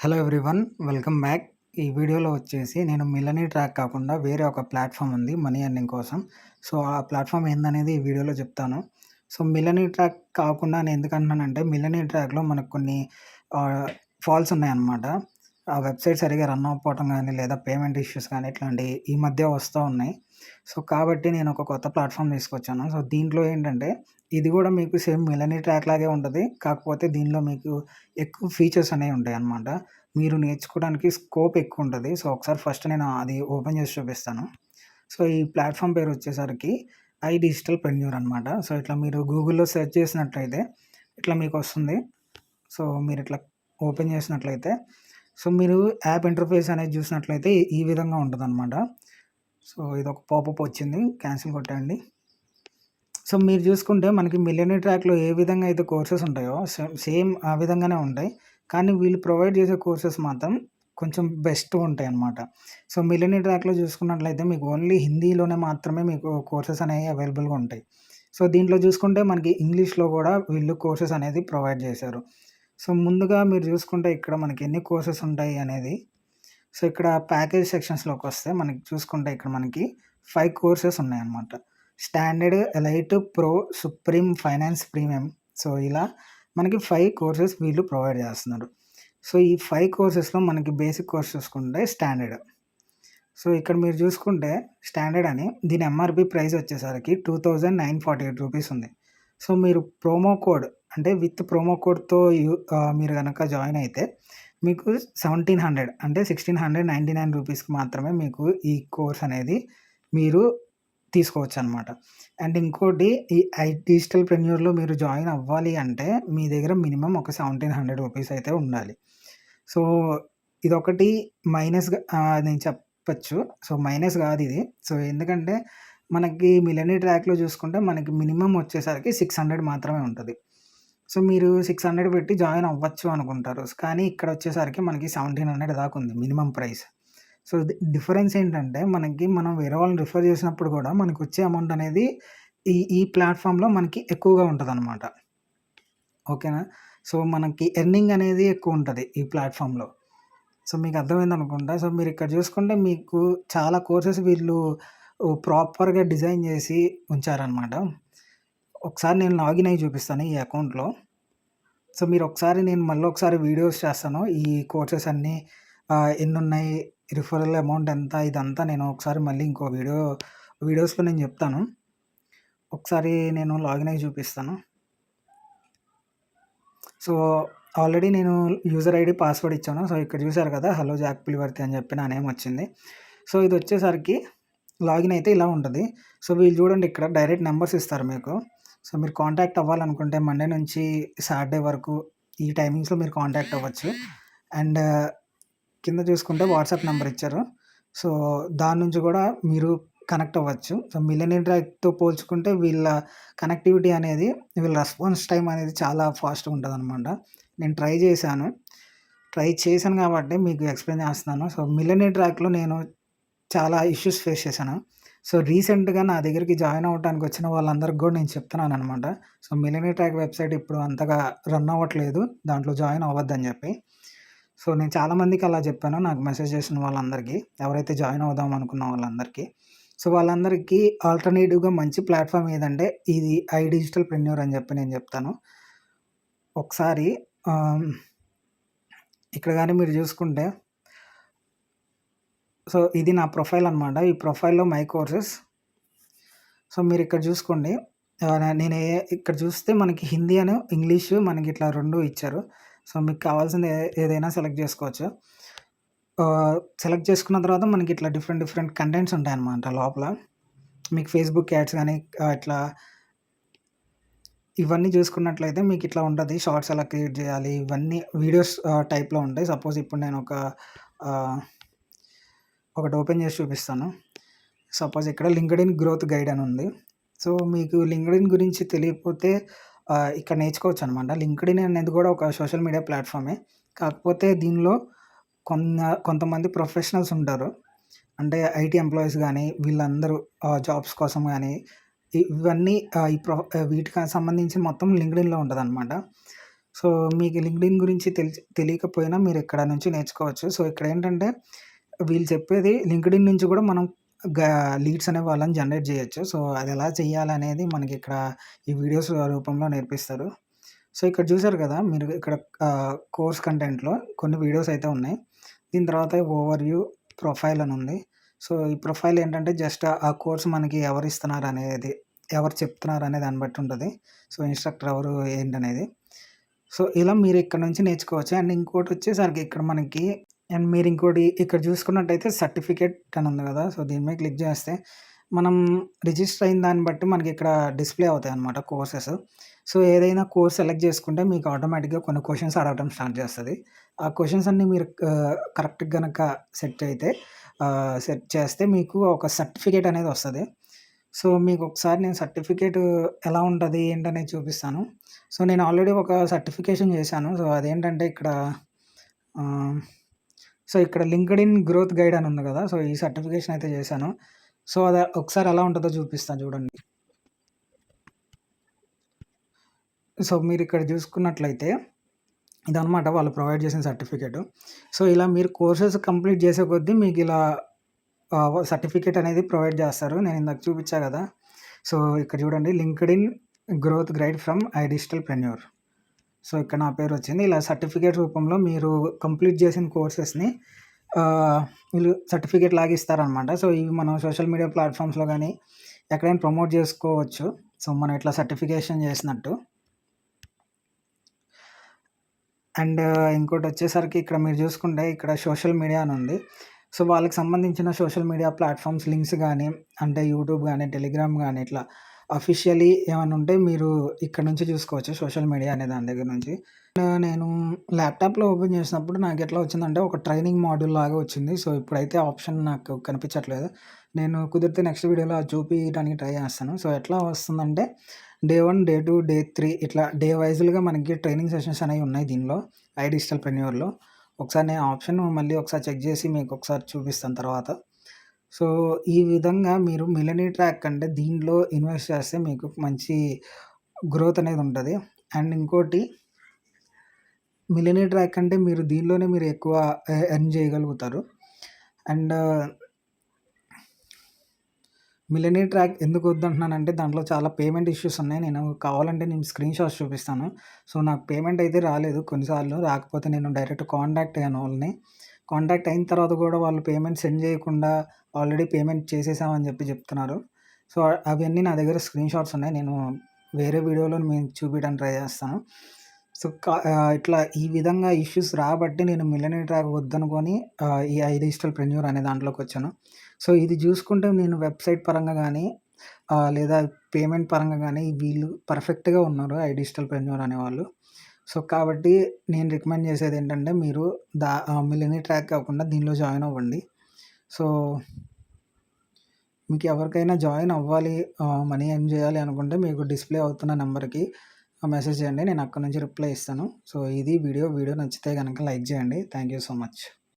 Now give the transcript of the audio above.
Hello everyone. Welcome back. ఈ వీడియోలో వచ్చేసి నేను మిల్లనీ ట్రాక్ కాకుండా వేరే ఒక ప్లాట్‌ఫామ్ ఉంది మనీ ఎర్నింగ్ కోసం. సో, ఆ ప్లాట్‌ఫామ్ ఏందనేది ఈ వీడియోలో చెప్తాను. సో, మిల్లనీ ట్రాక్ కాకుండా నేను ఎందుకంటున్నానంటే మిల్లనీ ట్రాక్‌లో మనకు కొన్ని ఆహ్, ఫాల్స్ ఉన్నాయన్నమాట. ఆ వెబ్‌సైట్ సరిగ్గా రన్ అవ్వకపోవటం గానీ, లేదా పేమెంట్ ఇష్యూస్ కానీ ఇట్లాంటియి ఈ మధ్య వస్తా ఉన్నాయి. సో, కాబట్టి నేను ఒక కొత్త ప్లాట్‌ఫామ్ తీసుకొచ్చాను. సో, దీంట్లో ఏంటంటే ఇది గూడా మీకు సేమ్ మిల్లనీ ట్రాక్ లాగే ఉంటది. కాకపోతే దీనిలో మీకు ఎక్కువ ఫీచర్స్ అనేవి ఉంటాయన్నమాట. మీరు నేర్చుకోవడానికి స్కోప్ ఎక్కువుంటది. సో, ఒకసారి ఫస్ట్ నేను అది ఓపెన్ చేసి చూపిస్తాను. సో, ఈ ప్లాట్‌ఫామ్ పేరొచ్చేసరికి ఐ డిజిటల్ ప్రెన్యూర్ అనమాట. సో, ఇట్లా మీరు గూగుల్‌లో సెర్చ్ చేసినట్లయితే ఇట్లా మీకొస్తుంది. సో, మీరిట్లా ఓపెన్ చేసినట్లయితే సో, మీరు యాప్ ఇంటర్‌ఫేస్ అనేది చూసినట్లయితే ఈ విధంగా ఉంటదనమాట. సో, ఇదొక పాపప్ వచ్చింది. క్యాన్సిల్ కొట్టేయండి. సో, మీరు చూసుకుంటే మనకి మిలియనీ ట్రాక్‌లో ఏ విధంగా అయితే కోర్సెస్ ఉంటాయో సేమ్ ఆ విధంగానే ఉంటాయి. కానీ వీళ్ళు ప్రొవైడ్ చేసే కోర్సెస్ మాత్రం కొంచెం బెస్ట్‌గా ఉంటాయన్నమాట. సో, మిలియనీ ట్రాక్‌లో చూసుకున్నట్లయితే మీకు ఓన్లీ హిందీలోనే మాత్రమే మీకు కోర్సెస్ అనేవి అవైలబుల్‌గా ఉంటాయి. సో, దీంట్లో చూసుకుంటే మనకి ఇంగ్లీష్‌లో కూడా వీళ్ళు కోర్సెస్ అనేది ప్రొవైడ్ చేశారు. సో, ముందుగా మీరు చూసుకుంటే ఇక్కడ మనకి ఎన్ని కోర్సెస్ ఉంటాయి అనేది సో, ఇక్కడ ప్యాకేజ్ సెక్షన్స్‌లోకొస్తే మనకి చూసుకుంటే ఇక్కడ మనకి 5 కోర్సెస్ ఉన్నాయన్నమాట. Standard, elite, pro, supreme, finance premium. So, ఇలా మనకి 5 కోర్సెస్ వీళ్ళు ప్రొవైడ్ చేస్తున్నారు. సో, ఈ 5 కోర్సెస్‌లో మనకి బేసిక్ కోర్స్ చూసుకుంటే స్టాండర్డ్. సో, ఇక్కడ మీరు చూసుకుంటే స్టాండర్డ్ అని దీని ఎంఆర్‌పీ ప్రైస్ వచ్చేసరికి రూ. 2948 ఉంది. సో, మీరు ప్రోమో కోడ్ అంటే విత్ ప్రోమో కోడ్‌తో మీరు గనక జాయిన్ అయితే మీకు 1700 అంటే రూ. 1699కి మాత్రమే మీకు ఈ కోర్స్ అనేది మీరు తీసుకోవచ్చనమాట. అండ్ ఇంకోటి ఈ డిజిటల్ ప్రెన్యూర్‌లో మీరు జాయిన్ అవ్వాలి అంటే మీ దగ్గర మినిమమ్ ఒక రూ. 1700 అయితే ఉండాలి. సో, ఇదొకటి మైనస్‌గా నేను చెప్పొచ్చు. So, minus గాదిది. సో, ఎందుకంటే మనకి మిలియనీ ట్రాక్‌లో చూసుకుంటే మనకి మినిమమ్ వచ్చేసరికి 600 మాత్రమే ఉంటది. సో, మీరు 600 పెట్టి జాయిన్ అవ్వచ్చు అనుకుంటారు. కానీ ఇక్కడొచ్చేసరికి మనకి 1700 దాకా ఉంది మినిమమ్ ప్రైస్. సో, డిఫరెన్స్ ఏంటంటే మనం వేరే వాళ్ళని రిఫర్ చేసినప్పుడు గూడా మనకొచ్చే అమౌంట్ అనేది ఈ ప్లాట్‌ఫామ్‌లో మనకి ఎక్కువగా ఉంటదనమాట. ఓకేనా? సో, మనకి ఎర్నింగ్ అనేది ఎక్కువుంటది ఈ ప్లాట్‌ఫామ్‌లో. సో, మీకు అర్థమైందనుకుంటా. సో, మీరిక్కడ చూసుకుంటే మీకు చాలా కోర్సెస్ వీళ్ళు ప్రాపర్‌గా డిజైన్ చేసి ఉంచారనమాట. ఒకసారి నేను లాగిన్ అయ్యి చూపిస్తాను ఈ అకౌంట్‌లో. సో, నేను మళ్ళొకసారి వీడియోస్ చేస్తాను. ఈ కోర్సెస్ అన్నీ ఎన్నున్నాయి, రిఫరల్ అమౌంట్ ఎంత, ఇదంతా నేను ఒకసారి మళ్ళీ ఇంకో వీడియోస్‌లో నేను చెప్తాను. ఒకసారి నేను లాగిన్ అయ్యి చూపిస్తాను. సో, ఆల్రెడీ నేను యూజర్ ఐడీ, పాస్వర్డ్ ఇచ్చాను. సో, ఇక్కడ చూసారు కదా! హలో జాక్ పులివర్తి అని చెప్పి నా నేమ్ వచ్చింది. సో, ఇదొచ్చేసరికి లాగిన్ అయితే ఇలా ఉంటది. సో, వీళ్ళు చూడండి ఇక్కడ డైరెక్ట్ నంబర్స్ ఇస్తారు మీకు. సో, మీరు కాంటాక్ట్ అవ్వాలనుకుంటే మండే నుంచి సాటర్డే వరకు ఈ టైమింగ్స్‌లో మీరు కాంటాక్ట్ అవ్వచ్చు. అండ్ కింద చూసుకుంటే వాట్సాప్ నంబర్ ఇచ్చారు. సో, దాని నుంచి కూడా మీరు కనెక్ట్ అవ్వచ్చు. సో, మిలియనీ ట్రాక్‌తో పోల్చుకుంటే వీళ్ళ కనెక్టివిటీ అనేది వీళ్ళ రెస్పాన్స్ టైమ్ అనేది చాలా ఫాస్ట్‌గా ఉంటదనమాట. నేను ట్రై చేశాను కాబట్టి మీకు ఎక్స్‌ప్లెయిన్ చేస్తున్నాను. సో, మిలియనీ ట్రాక్‌లో నేను చాలా ఇష్యూస్ ఫేస్ చేశాను. సో, రీసెంట్‌గా నా దగ్గరికి జాయిన్ అవ్వటానికి వచ్చిన వాళ్ళందరికి గూడా నేను చెప్తున్నాననమాట. సో, మిలియనీ ట్రాక్ వెబ్‌సైట్ ఇప్పుడు అంతగా రన్ అవ్వట్లేదు. దాంట్లో జాయిన్ అవ్వద్దని జెప్పి. సో, నేను చాలా మందికి అలా చెప్పాను. నాకు మెసేజ్ చేసిన వాళ్ళందరికీ. ఎవరైతే జాయిన్ అవుదాం అనుకున్న వాళ్ళందరికీ. సో, వాళ్ళందరికీ ఆల్టర్‌నేటివ్‌గా మంచి ప్లాట్‌ఫామ్ ఏదంటే ఇది ఐ డిజిటల్ ప్రెన్యూర్ అని చెప్పి నేను చెప్తాను. ఒకసారి ఆహ్, ఇక్కడ గాని మీరు చూసుకుంటే సో, ఇది నా ప్రొఫైల్ అనమాట. ఈ ప్రొఫైల్‌లో మై కోర్సెస్. సో, మీరిక్కడ చూసుకోండి. నేను ఇక్కడ చూస్తే మనకి హిందీ అను, ఇంగ్లీషు మనకిట్లా 2 ఇచ్చారు. సో, మీకు కావాల్సింది ఏదైనా సెలెక్ట్ చేసుకోవచ్చు. సెలెక్ట్ చేసుకున్న తర్వాత మనకిట్లా డిఫరెంట్ కంటెంట్స్ ఉంటాయన్నమాట లోపల. మీకు ఫేస్‌బుక్ యాడ్స్ గాని ఇట్లా ఇవన్నీ చూసుకున్నట్లయితే మీకిట్లా ఉంటది. షార్ట్స్ ఎలా క్రియేట్ చేయాలి, ఇవన్నీ వీడియోస్ టైప్‌లో ఉంటాయి. సపోజ్ ఇప్పుడు నేను ఆహ్, ఒకటి ఓపెన్ చేసి చూపిస్తాను. సపోజ్ ఇక్కడ లింక్డ్ఇన్ గ్రోత్ గైడ్ అని ఉంది. సో, మీకు లింక్డ్ఇన్ గురించి తెలియకపోతే ఇక్కడ నేర్చుకోవచ్చనమాట. లింక్డ్ఇన్ అనేది కూడా ఒక సోషల్ మీడియా ప్లాట్‌ఫామే. కాకపోతే దీనిలో కొంతమంది ప్రొఫెషనల్స్ ఉంటారు. అంటే ఐటీ ఎంప్లాయీస్ గానీ, వీళ్ళందరూ జాబ్స్ కోసం గానీ, ఇవన్నీ వీటికి సంబంధించి మొత్తం లింక్డ్ఇన్‌లో ఉంటదనమాట. సో, మీకు లింక్డ్ఇన్ గురించి తెలియకపోయినా మీరు ఇక్కడ నుంచి నేర్చుకోవచ్చు. సో, ఇక్కడేంటంటే వీళ్ళు చెప్పేది లింక్డ్ఇన్ నుంచి కూడా మనం గా లీడ్స్ అనే వాళ్ళని జనరేట్ చేయొచ్చు. సో, అదెలా చేయాలనేది మనకిక్కడ ఈ వీడియోస్ రూపంలో నేర్పిస్తారు. సో, ఇక్కడ చూసారు కదా! మీరు ఇక్కడ కోర్స్ కంటెంట్‌లో కొన్ని వీడియోస్ అయితే ఉన్నాయి. దీని తర్వాత ఓవర్‌వ్యూ, ప్రొఫైల్ అని ఉంది. సో, ఈ ప్రొఫైల్ ఏంటంటే జస్ట్ ఆ కోర్స్ మనకి ఎవరిస్తున్నారనేది, ఎవరు చెప్తున్నారనే దాన్ని బట్టి ఉంటది. సో, ఇన్‌స్ట్రక్టర్ ఎవరు ఏంటనేది. సో, ఇలా మీరు ఇక్కడ నుంచి నేర్చుకోవచ్చు. అండ్ ఇంకోటొచ్చేసరికి ఇక్కడ మనకి అండ్ మీరు ఇంకోటి ఇక్కడ చూసుకున్నట్టయితే సర్టిఫికేట్ అని ఉంది కదా! సో, దీని మీద క్లిక్ చేస్తే మనం రిజిస్టర్ అయిన దాన్ని బట్టి మనకి ఇక్కడ డిస్‌ప్లే అవుతాయన్నమాట కోర్సెస్. సో, ఏదైనా కోర్స్ సెలెక్ట్ చేసుకుంటే మీకు ఆటోమేటిక్‌గా కొన్ని క్వెషన్స్ అడగడం స్టార్ట్ చేస్తది. ఆ క్వెషన్స్ అన్నీ మీరు కరెక్ట్‌గా గనక సెట్ చేస్తే మీకు ఒక సర్టిఫికేట్ అనేది వస్తది. సో, మీకొకసారి నేను సర్టిఫికేట్ ఎలా ఉంటది ఏంటనేది చూపిస్తాను. సో, నేను ఆల్రెడీ ఒక సర్టిఫికేషన్ చేశాను. సో, అదేంటంటే ఇక్కడ ఆహ్, సో, ఇక్కడ లింక్డ్ఇన్ గ్రోత్ గైడ్ అని ఉంది కదా! సో, ఈ సర్టిఫికేషన్ అయితే చేశాను. సో, అది ఒకసారి ఎలా ఉంటదో చూపిస్తాను చూడండి. సో, మీరిక్కడ చూసుకున్నట్లయితే ఇదనమాట వాళ్ళు ప్రొవైడ్ చేసిన సర్టిఫికేటు. సో, ఇలా మీరు కోర్సెస్ కంప్లీట్ చేసే కొద్దీ మీకిలా సర్టిఫికేట్ అనేది ప్రొవైడ్ చేస్తారు. నేను ఇందాక చూపిచ్చా కదా! సో, ఇక్కడ చూడండి LinkedIn growth guide from iDigitalpreneur. So, ఇక్కడ నా పేరొచ్చింది. ఇలా సర్టిఫికేట్ రూపంలో మీరు కంప్లీట్ చేసిన కోర్సెస్‌ని వీళ్ళు సర్టిఫికేట్ లాగా ఇస్తారనమాట. సో, ఇవి మనం సోషల్ మీడియా ప్లాట్‌ఫామ్స్‌లో గానీ, ఎక్కడైనా ప్రమోట్ చేసుకోవచ్చు. సో, మనం ఇట్లా సర్టిఫికేషన్ చేసినట్టు. అండ్ ఇంకోటొచ్చేసరికి ఇక్కడ మీరు చూసుకుంటే ఇక్కడ సోషల్ మీడియా అని ఉంది. సో, వాళ్ళకి సంబంధించిన సోషల్ మీడియా ప్లాట్‌ఫామ్స్ లింక్స్ గానీ, అంటే యూట్యూబ్ గానీ, టెలిగ్రామ్ గానీ ఇట్లా అఫీషియల్లీ ఏమన్నా ఉంటే మీరు ఇక్కడ నుంచి చూసుకోవచ్చు సోషల్ మీడియా అనే దాని దగ్గర నుంచి. నేను ల్యాప్‌టాప్‌లో ఓపెన్ చేసినప్పుడు నాకెట్లా వచ్చిందంటే ఒక ట్రైనింగ్ మాడ్యూల్ లాగా వచ్చింది. సో, ఇప్పుడైతే ఆప్షన్ నాకు కనిపించట్లేదు. నేను కుదిరితే నెక్స్ట్ వీడియోలో అది చూపియడానికి ట్రై చేస్తాను. సో, ఎట్లా వస్తుందంటే డే 1, డే 2, డే 3 ఇట్లా డే వైస్‌లుగా మనకి ట్రైనింగ్ సెషన్స్ అనేవి ఉన్నాయి దీనిలో ఐడిజిటల్‌ప్రెన్యూర్‌లో. ఒకసారి నేను ఆప్షన్ మళ్ళీ ఒకసారి చెక్ చేసి మీకు ఒకసారి చూపిస్తాను తర్వాత. సో, ఈ విధంగా మీరు మిలినీ ట్రాక్ అంటే దీనిలో ఇన్వెస్ట్ చేస్తే మీకు మంచి గ్రోత్ అనేది ఉంటది. అండ్ ఇంకోటి మిలినీ ట్రాక్ అంటే మీరు దీనిలోనే మీరు ఎక్కువ ఎర్న్ చేయగలుగుతారు. అండ్ మిలినీ ట్రాక్ ఎందుకు వద్దంటున్నానంటే దాంట్లో చాలా పేమెంట్ ఇష్యూస్ ఉన్నాయి. నేను కావాలంటే నేను స్క్రీన్ షాట్స్ చూపిస్తాను. సో, నాకు పేమెంట్ అయితే రాలేదు కొన్నిసార్లు. రాకపోతే నేను డైరెక్ట్ కాంటాక్ట్ అయ్యాను వాళ్ళని. కాంటాక్ట్ అయిన తర్వాత కూడా వాళ్ళు పేమెంట్ సెండ్ చేయకుండా ఆల్రెడీ పేమెంట్ చేసేసామని చెప్తున్నారు. సో, అవన్నీ నా దగ్గర స్క్రీన్ షాట్స్ ఉన్నాయి. నేను వేరే వీడియోలో మీకు చూపియడానికి ట్రై చేస్తాను. సో, ఇట్లా ఈ విధంగా ఇష్యూస్ రాబట్టి నేను మిలినీ ట్రాక్ వద్దనుకోని ఈ ఐడిజిటల్‌ప్రెన్యూర్ అనే దాంట్లోకొచ్చాను. సో, ఇది చూసుకుంటే నేను వెబ్‌సైట్ పరంగా గానీ, లేదా పేమెంట్ పరంగా గానీ వీళ్ళు పర్ఫెక్ట్‌గా ఉన్నారు ఐడిజిటల్‌ప్రెన్యూర్ అనేవాళ్ళు. సో, కాబట్టి నేను రికమెండ్ చేసేదేంటంటే మీరు మిలినీ ట్రాక్ కాకుండా దీనిలో జాయిన్ అవ్వండి. సో, మీకు ఎవరికైనా జాయిన్ అవ్వాలి, మనీ ఎర్న్ చేయాలి అనుకుంటే మీకు డిస్‌ప్లే అవుతున్న నంబర్‌కి మెసేజ్ చేయండి. నేను అక్కడి నుంచి రిప్లై ఇస్తాను. సో, ఇది వీడియో. వీడియో నచ్చితే గనక లైక్ చేయండి. Thank you so much.